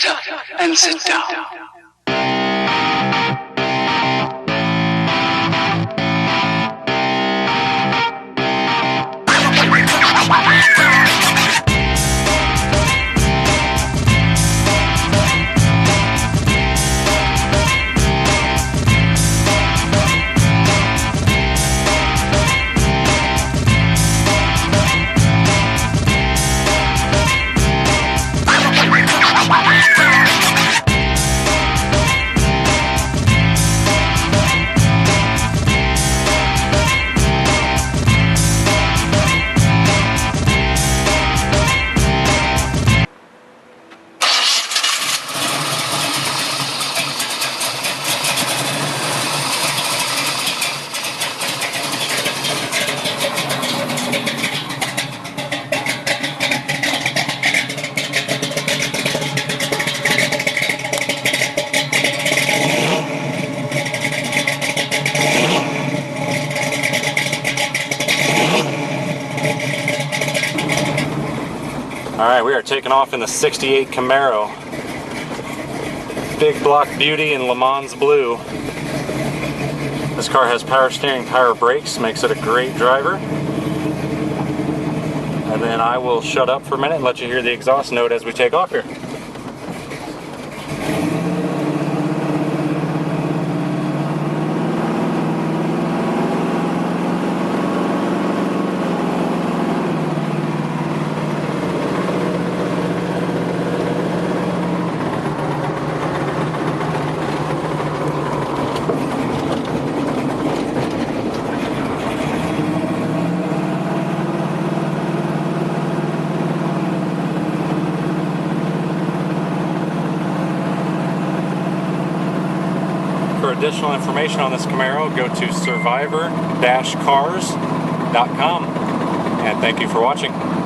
Shut up and sit down. Alright, we are taking off in the 68 Camaro. Big block beauty in Le Mans blue. This car has power steering, power brakes, makes it a great driver. And then I will shut up for a minute and let you hear the exhaust note as we take off here. For additional information on this Camaro, go to survivor-cars.com. And thank you for watching.